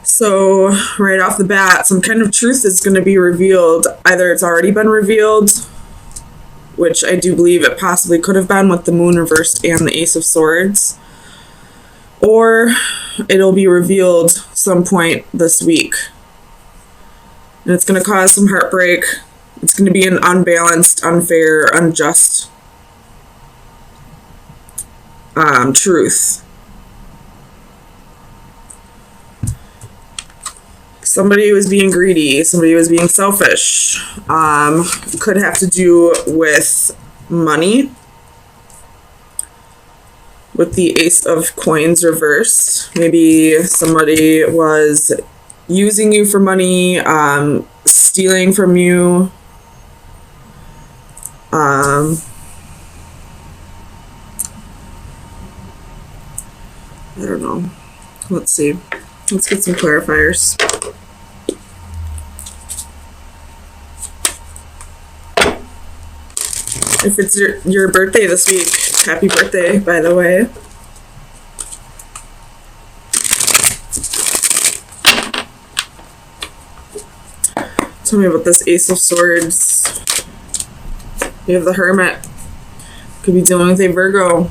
So right off the bat, some kind of truth is going to be revealed. Either it's already been revealed, which I do believe it possibly could have been with the moon reversed and the Ace of Swords, or it'll be revealed some point this week. And it's going to cause some heartbreak. It's going to be an unbalanced, unfair, unjust truth. Somebody was being greedy. Somebody was being selfish. Could have to do with money. With the Ace of Coins reversed. Maybe somebody was using you for money, stealing from you. I don't know. Let's see. Let's get some clarifiers. If it's your birthday this week, happy birthday, by the way. Tell me about this Ace of Swords. You have the Hermit. Could be dealing with a Virgo.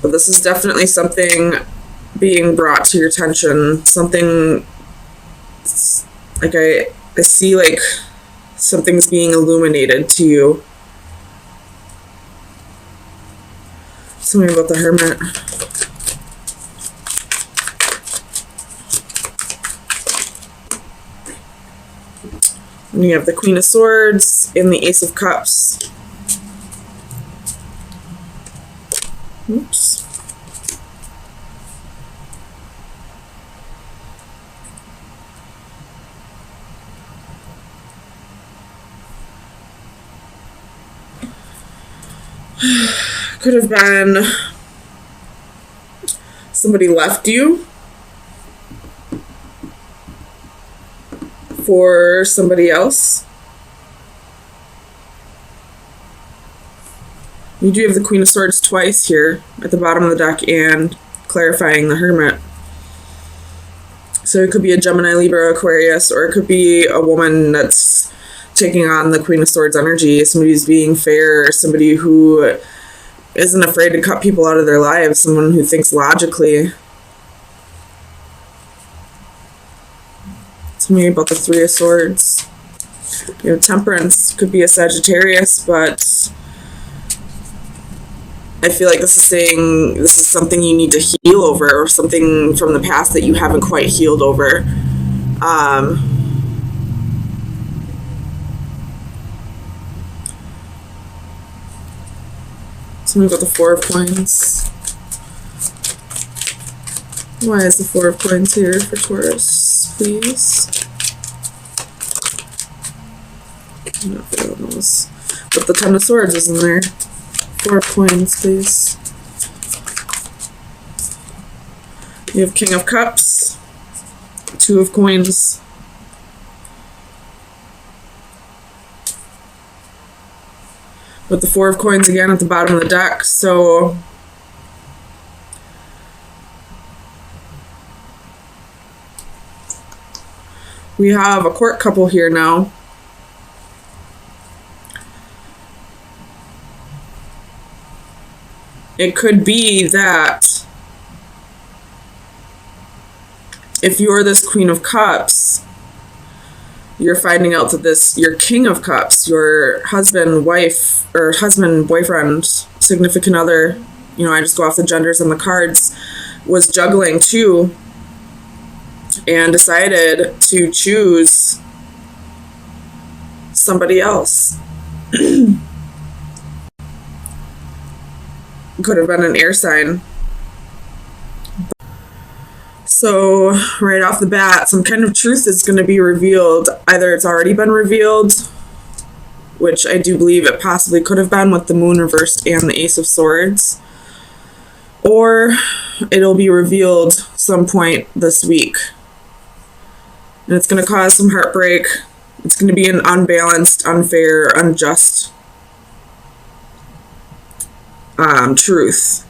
But this is definitely something being brought to your attention. Something like I see like something's being illuminated to you. Tell me about the Hermit. And you have the Queen of Swords and the Ace of Cups. Oops. Could have been somebody left you for somebody else. You do have the Queen of Swords twice here at the bottom of the deck and clarifying the Hermit. So it could be a Gemini, Libra, Aquarius, or it could be a woman that's taking on the Queen of Swords energy. Somebody who's being fair, somebody who isn't afraid to cut people out of their lives, someone who thinks logically. Tell me about the Three of Swords. You know, Temperance could be a Sagittarius, but I feel like this is saying this is something you need to heal over, or something from the past that you haven't quite healed over. Tell me about the Four of Coins. Why is the Four of Coins here for Taurus, please? I don't know if anyone knows. But the Ten of Swords is in there. Four of Coins, please. You have King of Cups, Two of Coins. With the Four of Coins again at the bottom of the deck, so we have a court couple here now. It could be that if you're this Queen of Cups, you're finding out that your King of Cups, your husband, wife, or husband, boyfriend, significant other, you know, I just go off the genders on the cards, was juggling too and decided to choose somebody else. Could have been an air sign. So right off the bat, some kind of truth is going to be revealed. Either it's already been revealed, which I do believe it possibly could have been with the moon reversed and the Ace of Swords, or it'll be revealed some point this week. And it's going to cause some heartbreak. It's going to be an unbalanced, unfair, unjust truth.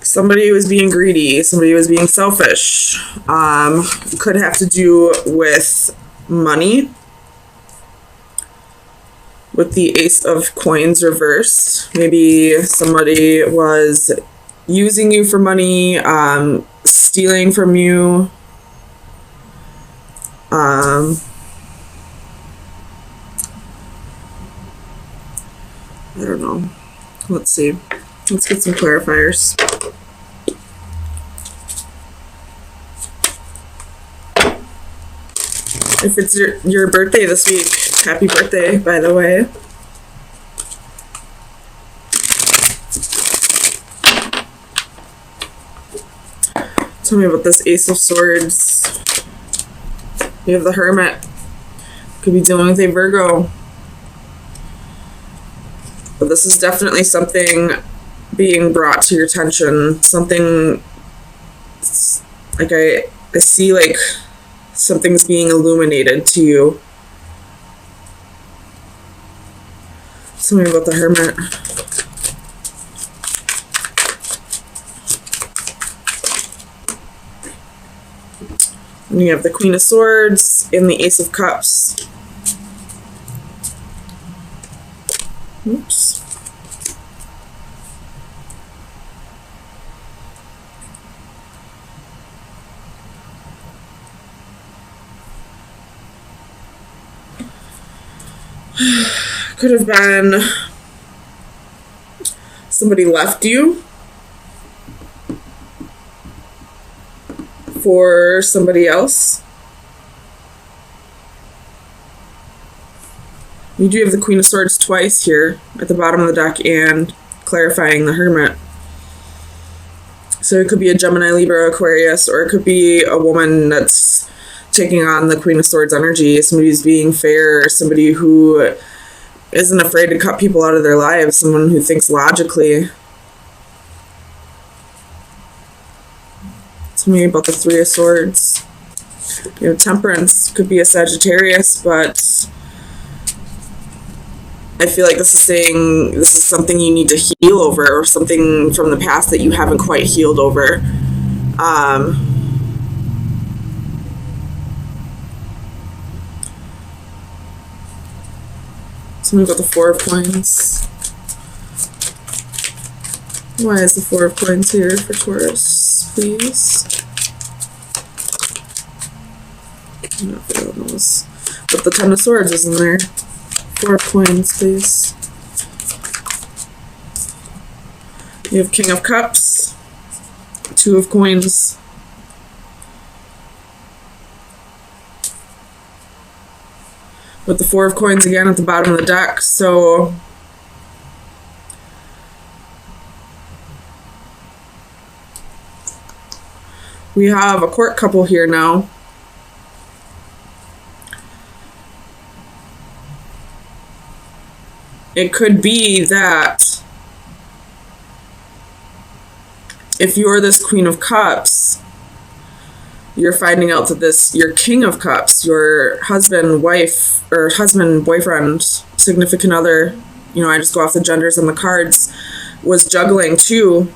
Somebody who was being greedy, somebody who was being selfish. Could have to do with money. With the Ace of Coins reversed. Maybe somebody was using you for money, stealing from you. I don't know. Let's see. Let's get some clarifiers. If it's your birthday this week, happy birthday, by the way. Tell me about this Ace of Swords. You have the Hermit. Could be dealing with a Virgo. But this is definitely something being brought to your attention. Something, like I see like something's being illuminated to you. Tell me about the Hermit. And you have the Queen of Swords and the Ace of Cups. Oops. Could have been somebody left you for somebody else. You do have the Queen of Swords twice here at the bottom of the deck and clarifying the Hermit. So it could be a Gemini, Libra, Aquarius, or it could be a woman that's taking on the Queen of Swords energy. Somebody who's being fair, somebody who isn't afraid to cut people out of their lives, someone who thinks logically. Tell me about the Three of Swords. You have Temperance. Could be a Sagittarius, but I feel like this is saying this is something you need to heal over, or something from the past that you haven't quite healed over. Tell me about the Four of Coins. Why is the Four of Coins here for Taurus, please? I don't know if anyone knows. But the Ten of Swords is in there. Four of Coins, please. You have King of Cups. Two of Coins. With the Four of Coins again at the bottom of the deck. So we have a court couple here now. It could be that if you're this Queen of Cups, you're finding out that your King of Cups, your husband, wife, or husband, boyfriend, significant other, you know, I just go off the genders on the cards, was juggling too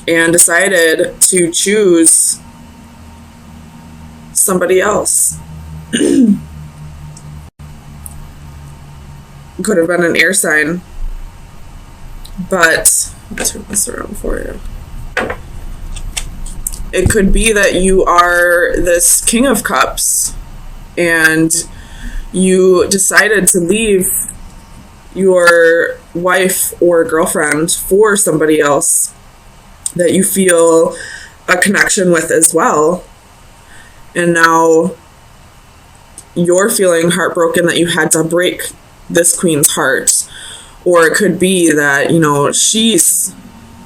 and decided to choose somebody else. Could have been an air sign, but I'll turn this around for you. It could be that you are this King of Cups and you decided to leave your wife or girlfriend for somebody else that you feel a connection with as well. And now you're feeling heartbroken that you had to break this queen's heart. Or it could be that, you know, she's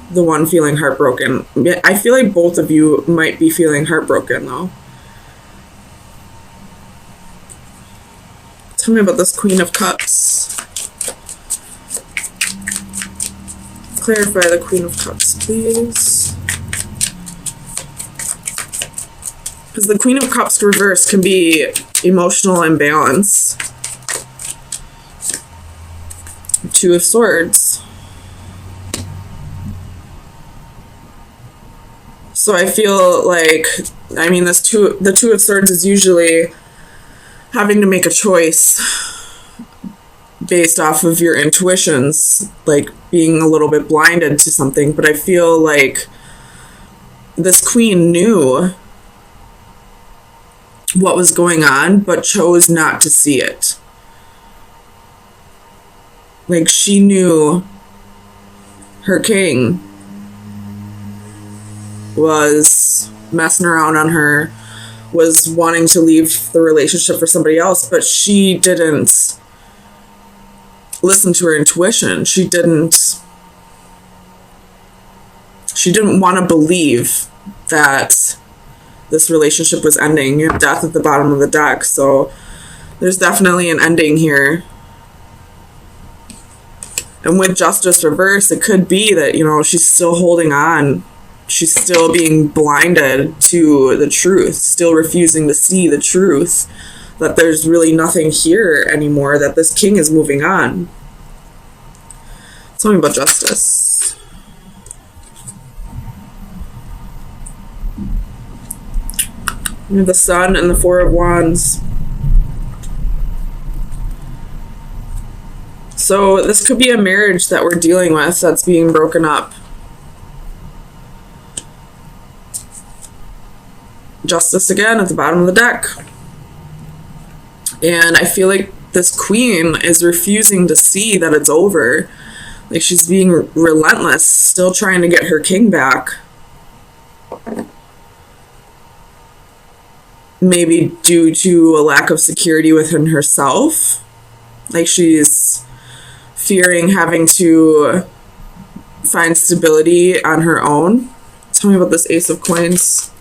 the one feeling heartbroken. I feel like both of you might be feeling heartbroken though. Tell me about this Queen of Cups. Clarify the Queen of Cups, please. Because the Queen of Cups reverse can be emotional imbalance. Two of Swords. So I feel like, I mean, the Two of Swords is usually having to make a choice based off of your intuitions, like being a little bit blinded to something. But I feel like this queen knew what was going on, but chose not to see it. Like, she knew her king was messing around on her, was wanting to leave the relationship for somebody else, but she didn't listen to her intuition. She didn't want to believe that this relationship was ending. You have death at the bottom of the deck, so there's definitely an ending here. And with justice reversed, it could be that, you know, she's still holding on. She's still being blinded to the truth, still refusing to see the truth, that there's really nothing here anymore, that this king is moving on. Tell me about justice. We have the Sun and the Four of Wands. So this could be a marriage that we're dealing with that's being broken up. Justice again at the bottom of the deck. And I feel like this queen is refusing to see that it's over. Like, she's being relentless, still trying to get her king back. Maybe due to a lack of security within herself. Like, she's fearing having to find stability on her own. Tell me about this Ace of Coins.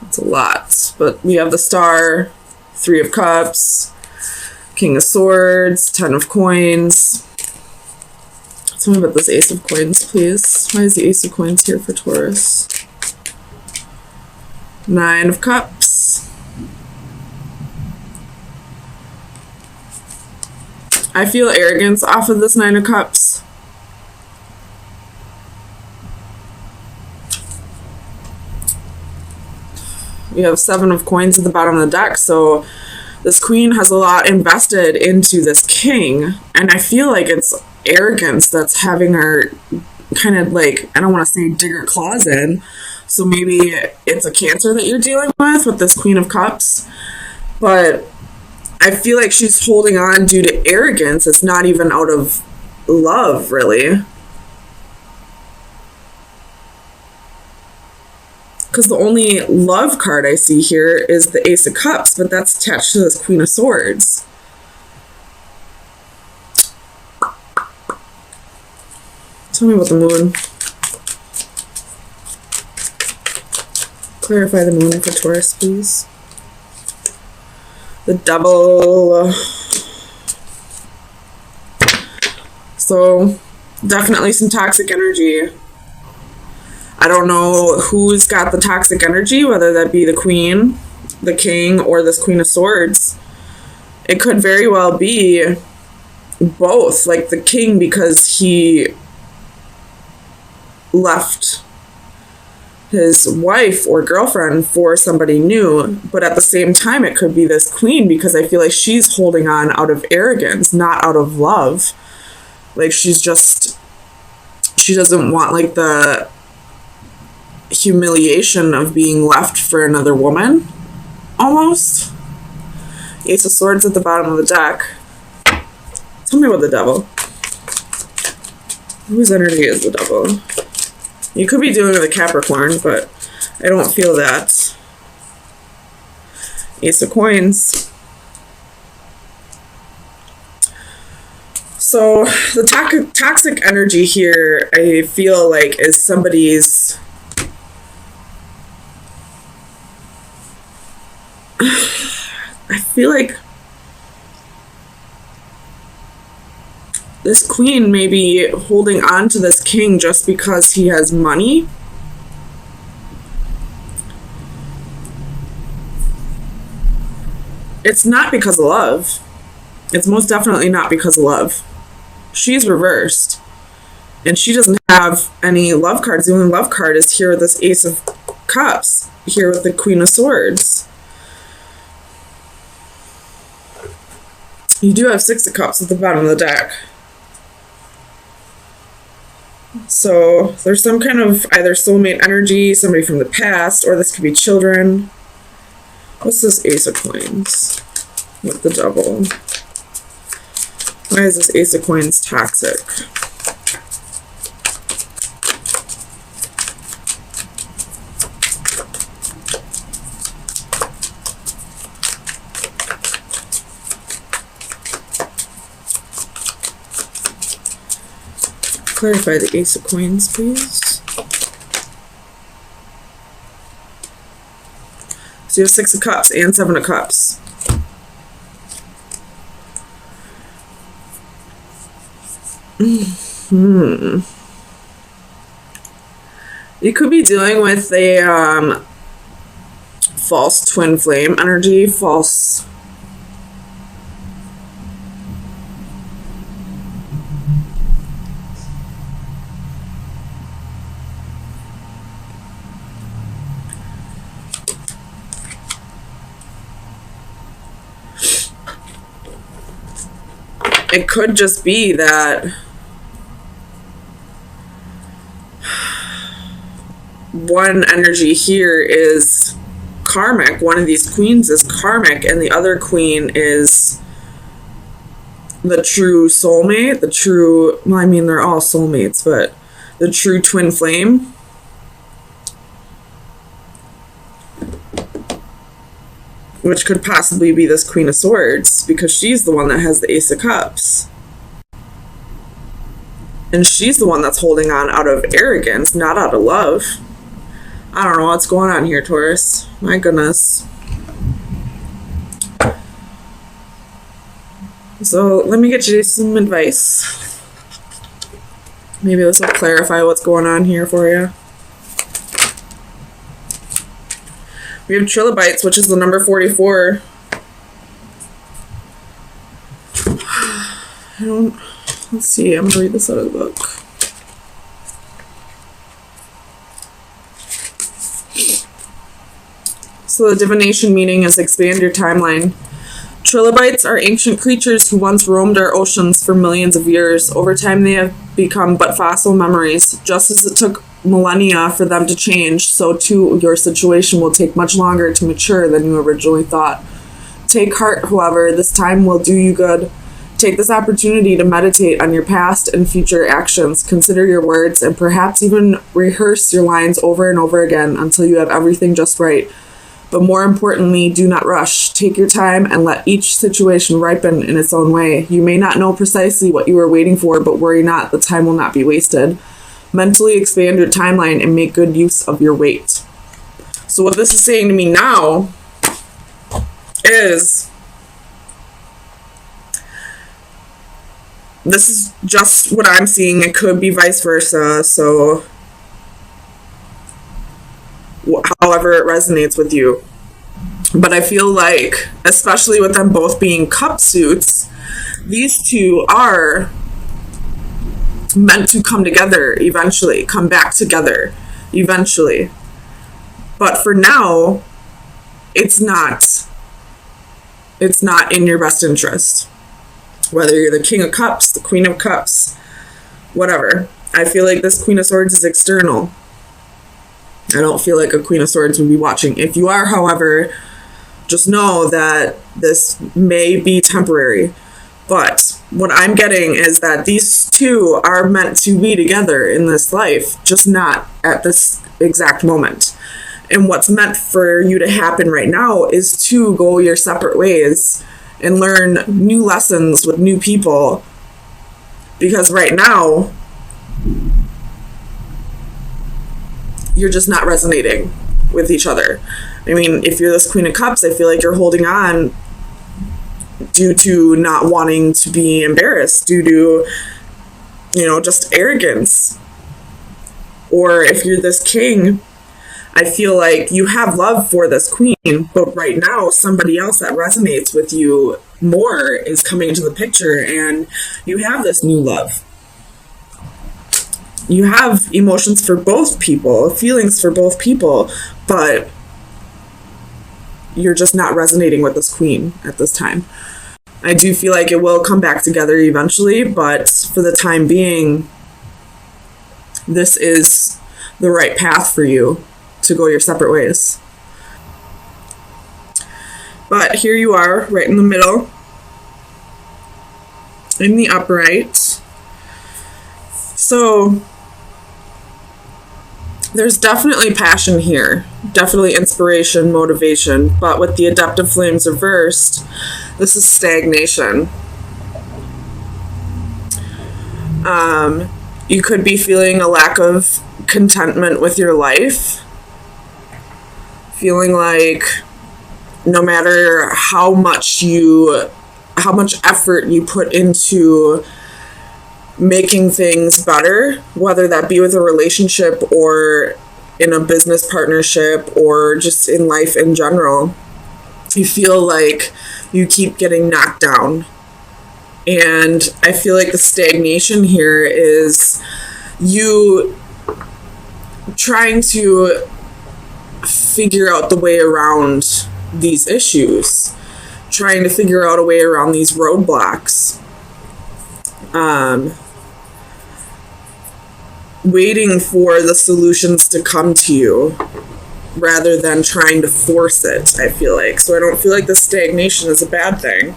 It's a lot, but we have the Star, Three of Cups, King of Swords, Ten of Coins. Tell me about this Ace of Coins, please. Why is the Ace of Coins here for Taurus? Nine of Cups. I feel arrogance off of this Nine of Cups. We have Seven of Coins at the bottom of the deck, so this queen has a lot invested into this king, and I feel like it's arrogance that's having her kind of, like, I don't want to say dig her claws in, so maybe it's a Cancer that you're dealing with this Queen of Cups, but I feel like she's holding on due to arrogance. It's not even out of love, really. Because the only love card I see here is the Ace of Cups, but that's attached to this Queen of Swords. Tell me about the Moon. Clarify the Moon for Taurus, please. The Devil. So, definitely some toxic energy. I don't know who's got the toxic energy, whether that be the Queen, the King, or this Queen of Swords. It could very well be both. Like the King, because he left his wife or girlfriend for somebody new, but at the same time it could be this Queen, because I feel like she's holding on out of arrogance, not out of love. Like she doesn't want like the humiliation of being left for another woman, almost. Ace of Swords at the bottom of the deck. Tell me about the Devil. Whose energy is the Devil? You could be dealing with a Capricorn, but I don't feel that. Ace of Coins. So the toxic energy here, I feel like, is somebody's I feel like this Queen may be holding on to this King just because he has money. It's not because of love. It's most definitely not because of love. She's reversed. And she doesn't have any love cards. The only love card is here with this Ace of Cups, here with the Queen of Swords. You do have Six of Cups at the bottom of the deck. So there's some kind of either soulmate energy, somebody from the past, or this could be children. What's this Ace of Coins with the double? Why is this Ace of Coins toxic? Clarify the Ace of Coins, please. So you have Six of Cups and Seven of Cups. You could be dealing with a false twin flame energy, false. It could just be that one energy here is karmic. One of these queens is karmic, and the other queen is the true soulmate, the true, well, I mean, they're all soulmates, but the true twin flame. Which could possibly be this Queen of Swords, because she's the one that has the Ace of Cups. And she's the one that's holding on out of arrogance, not out of love. I don't know what's going on here, Taurus. My goodness. So let me get you some advice. Maybe this will clarify what's going on here for you. We have trilobites, which is the number 44. Let's see, I'm going to read this out of the book. So the divination meaning is expand your timeline. Trilobites are ancient creatures who once roamed our oceans for millions of years. Over time, they have become but fossil memories. Just as it took millennia for them to change, so too your situation will take much longer to mature than you originally thought. Take heart, however, this time will do you good. Take this opportunity to meditate on your past and future actions. Consider your words and perhaps even rehearse your lines over and over again until you have everything just right. But more importantly, do not rush. Take your time and let each situation ripen in its own way. You may not know precisely what you are waiting for, but worry not, the time will not be wasted. Mentally expand your timeline and make good use of your weight. So what this is saying to me now is, this is just what I'm seeing. It could be vice versa. So however it resonates with you. But I feel like, especially with them both being cup suits, these two are meant to come together eventually, come back together eventually. But for now, it's not in your best interest. Whether you're the King of Cups, the Queen of Cups, whatever. I feel like this Queen of Swords is external. I don't feel like a Queen of Swords would be watching. If you are, however, just know that this may be temporary. But what I'm getting is that these two are meant to be together in this life, just not at this exact moment. And what's meant for you to happen right now is to go your separate ways and learn new lessons with new people. Because right now, you're just not resonating with each other. I mean, if you're this Queen of Cups, I feel like you're holding on due to not wanting to be embarrassed, due to, just arrogance. Or if you're this king, I feel like you have love for this queen, but right now somebody else that resonates with you more is coming into the picture and you have this new love. you have emotions for both people, feelings for both people, but you're just not resonating with this queen at this time. I do feel like it will come back together eventually, but for the time being, this is the right path for you to go your separate ways. But here you are, right in the middle, in the upright. So there's definitely passion here, definitely inspiration, motivation, but with the Adaptive Flames reversed, this is stagnation. You could be feeling a lack of contentment with your life, feeling like no matter how much effort you put into making things better, whether that be with a relationship or in a business partnership or just in life in general, you feel like you keep getting knocked down. And I feel like the stagnation here is you trying to figure out the way around these issues, trying to figure out a way around these roadblocks. Waiting for the solutions to come to you rather than trying to force it, I feel like. So I don't feel like the stagnation is a bad thing.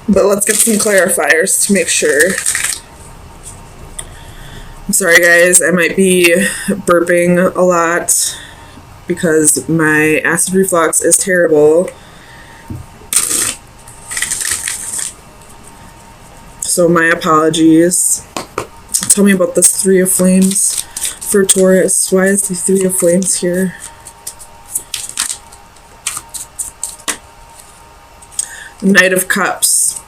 But let's get some clarifiers to make sure. I'm sorry guys, I might be burping a lot because my acid reflux is terrible. So my apologies. Tell me about this Three of Flames for Taurus. Why is the Three of Flames here? Knight of Cups.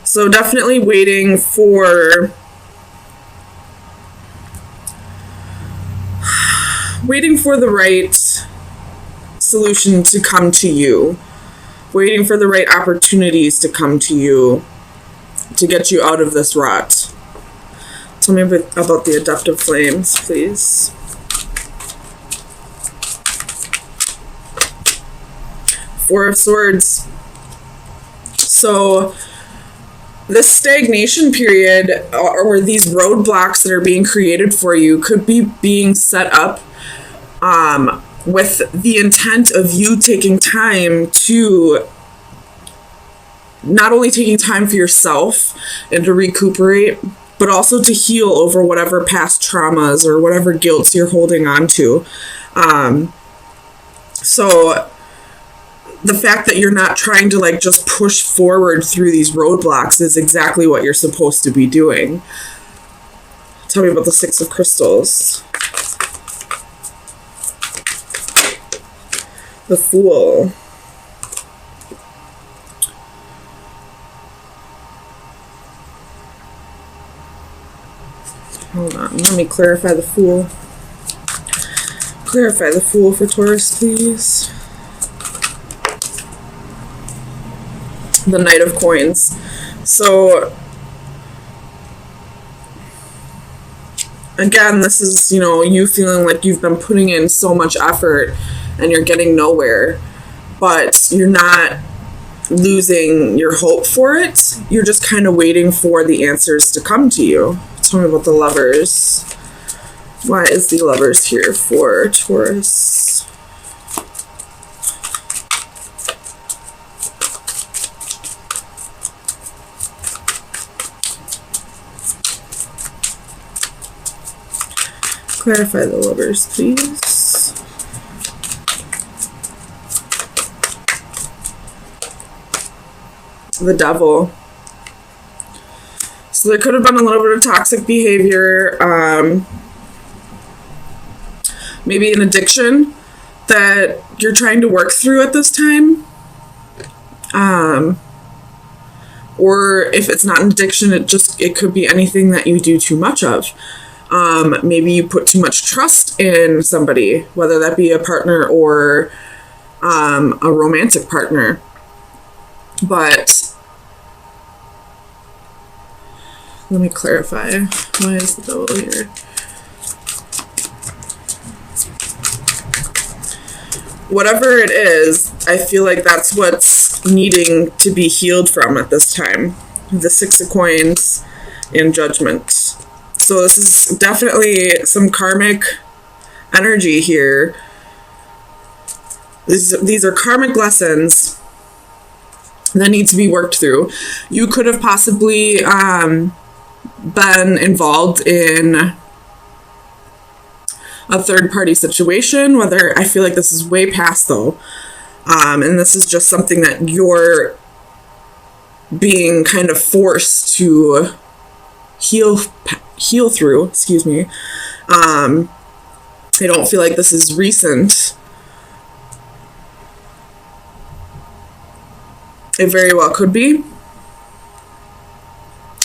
So definitely waiting for the right solution to come to you. Waiting for the right opportunities to come to you to get you out of this rut. Tell me about the Adaptive Flames, please. Four of Swords. So this stagnation period or these roadblocks that are being created for you could be being set up with the intent of you taking time to not only taking time for yourself and to recuperate, but also to heal over whatever past traumas or whatever guilts you're holding on to. So the fact that you're not trying to like just push forward through these roadblocks is exactly what you're supposed to be doing. Tell me about the Six of Crystals. The Fool. Hold on, let me clarify the Fool. Clarify the Fool for Taurus, please. The Knight of Coins. So, again, this is, you know, you feeling like you've been putting in so much effort and you're getting nowhere, but you're not losing your hope for it. You're just kind of waiting for the answers to come to you. Tell me about the Lovers. Why is the Lovers here for Taurus? Clarify the Lovers, please. The Devil. So there could have been a little bit of toxic behavior, maybe an addiction that you're trying to work through at this time. Or if it's not an addiction, it could be anything that you do too much of. Maybe you put too much trust in somebody, whether that be a partner or a romantic partner. But Let me clarify. Why is the devil here? Whatever it is, I feel like that's what's needing to be healed from at this time. The Six of Coins and Judgment. So this is definitely some karmic energy here. These are karmic lessons that need to be worked through. You could have possibly been involved in a third-party situation, whether I feel like this is way past though, and this is just something that you're being kind of forced to heal through. Excuse me. I don't feel like this is recent. It very well could be.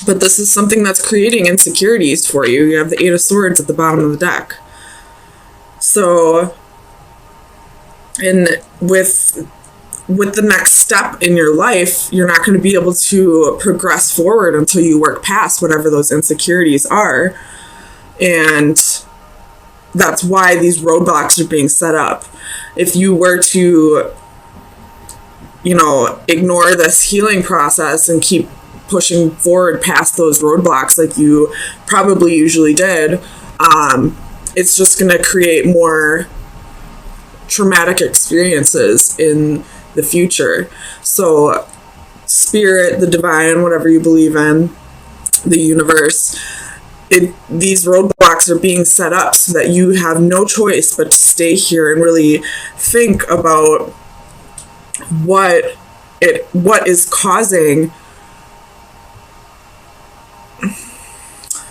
But this is something that's creating insecurities for you. You have the Eight of Swords at the bottom of the deck. So, and with the next step in your life, you're not going to be able to progress forward until you work past whatever those insecurities are. And that's why these roadblocks are being set up. If you were to, you know, ignore this healing process and keep pushing forward past those roadblocks like you probably usually did, it's just going to create more traumatic experiences in the future. So spirit, the divine, whatever you believe in, the universe, these roadblocks are being set up so that you have no choice but to stay here and really think about what is causing,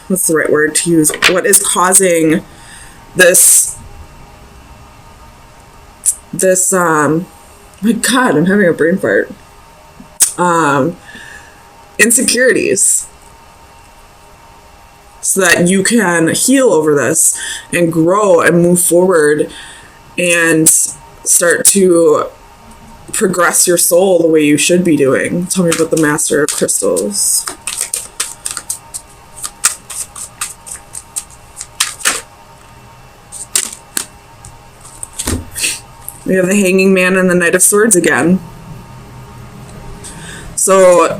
what's the right word to use, what is causing this my God, I'm having a brain fart. Insecurities. So that you can heal over this and grow and move forward and start to progress your soul the way you should be doing. Tell me about the Master of Crystals. We have the Hanging Man and the Knight of Swords again. So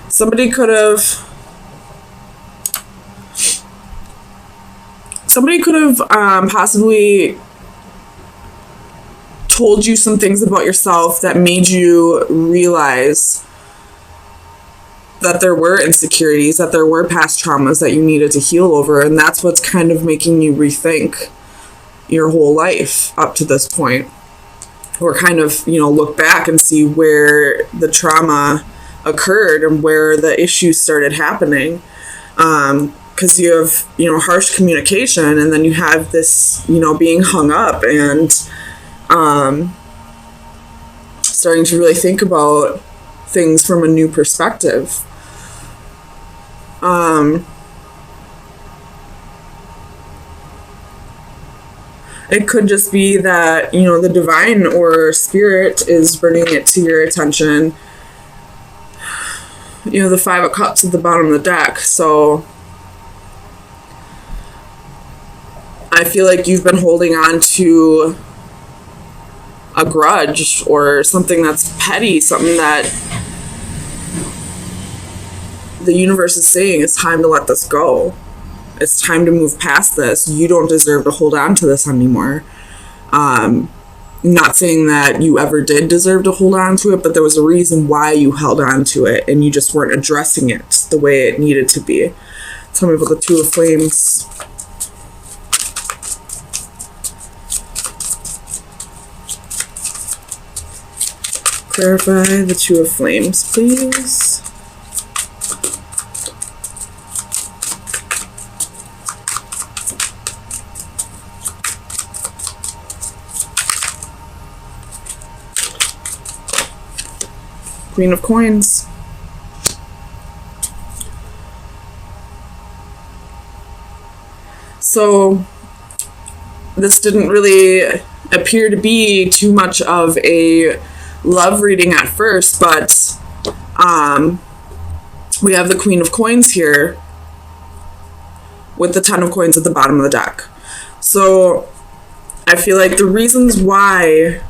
somebody could have possibly told you some things about yourself that made you realize that there were insecurities, that there were past traumas that you needed to heal over, and that's what's kind of making you rethink your whole life up to this point. Or kind of, you know, look back and see where the trauma occurred and where the issues started happening. Because you have, you know, harsh communication, and then you have this, you know, being hung up and starting to really think about things from a new perspective. It could just be that, you know, the divine or spirit is bringing it to your attention. You know, the Five of Cups at the bottom of the deck. So I feel like you've been holding on to a grudge or something that's petty, something that the universe is saying it's time to let this go. It's time to move past this. You don't deserve to hold on to this anymore. Not saying that you ever did deserve to hold on to it, but there was a reason why you held on to it, and you just weren't addressing it the way it needed to be. Tell me about the Two of Flames. Clarify the Two of Flames, please. Queen of Coins. So this didn't really appear to be too much of a love reading at first, but we have the Queen of Coins here with the Ten of Coins at the bottom of the deck. So I feel like the reasons why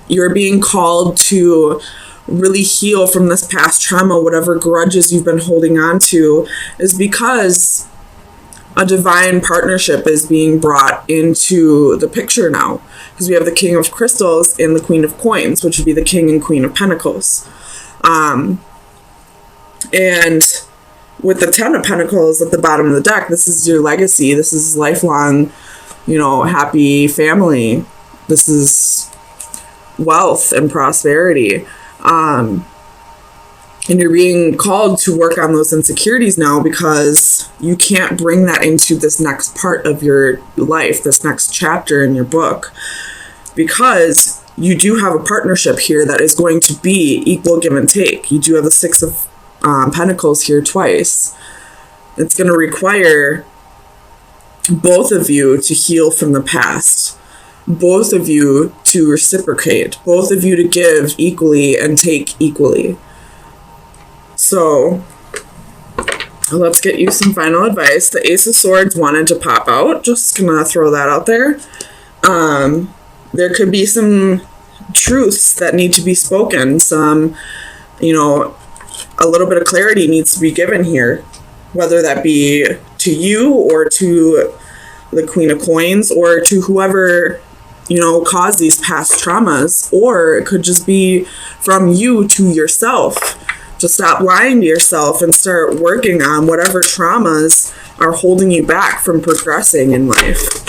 you're being called to really heal from this past trauma, whatever grudges you've been holding on to, is because a divine partnership is being brought into the picture now. Because we have the King of Crystals and the Queen of Coins, which would be the King and Queen of Pentacles. And with the Ten of Pentacles at the bottom of the deck, this is your legacy. This is lifelong, happy family. This is wealth and prosperity. And you're being called to work on those insecurities now because you can't bring that into this next part of your life, this next chapter in your book, because you do have a partnership here that is going to be equal give and take. You do have the Six of Pentacles here twice. It's going to require both of you to heal from the past, both of you to reciprocate, both of you to give equally and take equally. So let's get you some final advice. The Ace of Swords wanted to pop out. Just gonna throw that out there. There could be some truths that need to be spoken. Some, a little bit of clarity needs to be given here, whether that be to you or to the Queen of Coins or to whoever caused these past traumas, or it could just be from you to yourself, to stop lying to yourself and start working on whatever traumas are holding you back from progressing in life.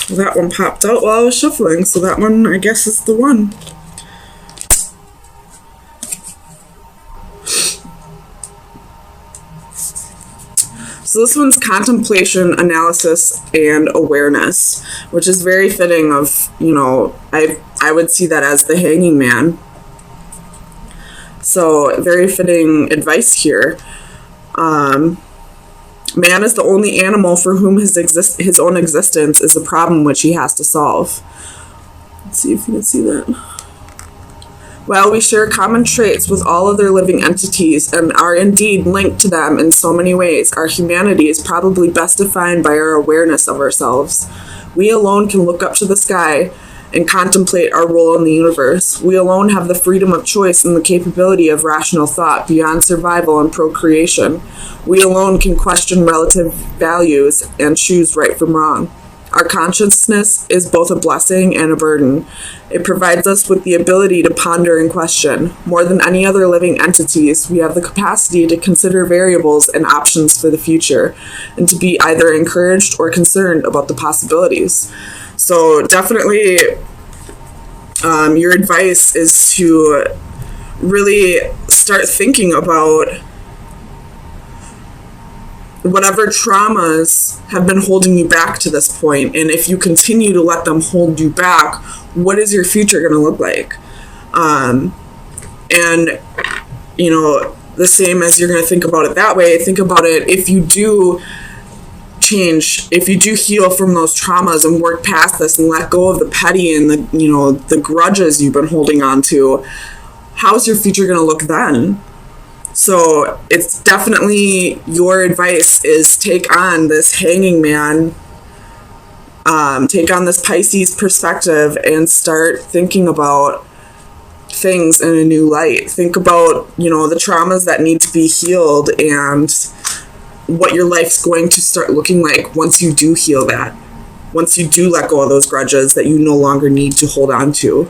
That one popped out while I was shuffling, so that one, I guess, is the one. So this one's contemplation, analysis, and awareness, which is very fitting of, I would see that as the Hanging Man. So very fitting advice here. Man is the only animal for whom his own existence is a problem which he has to solve. Let's see if you can see that. While we share common traits with all other living entities and are indeed linked to them in so many ways, our humanity is probably best defined by our awareness of ourselves. We alone can look up to the sky and contemplate our role in the universe. We alone have the freedom of choice and the capability of rational thought beyond survival and procreation. We alone can question relative values and choose right from wrong. Our consciousness is both a blessing and a burden. It provides us with the ability to ponder and question. More than any other living entities, we have the capacity to consider variables and options for the future, and to be either encouraged or concerned about the possibilities. So definitely, your advice is to really start thinking about whatever traumas have been holding you back to this point, and if you continue to let them hold you back, what is your future going to look like? And the same as you're going to think about it that way, think about it if you do change, if you do heal from those traumas and work past this and let go of the petty and the grudges you've been holding on to, how's your future going to look then? So it's definitely your advice is take on this Hanging Man, take on this Pisces perspective and start thinking about things in a new light. Think about, the traumas that need to be healed and what your life's going to start looking like once you do heal that. Once you do let go of those grudges that you no longer need to hold on to.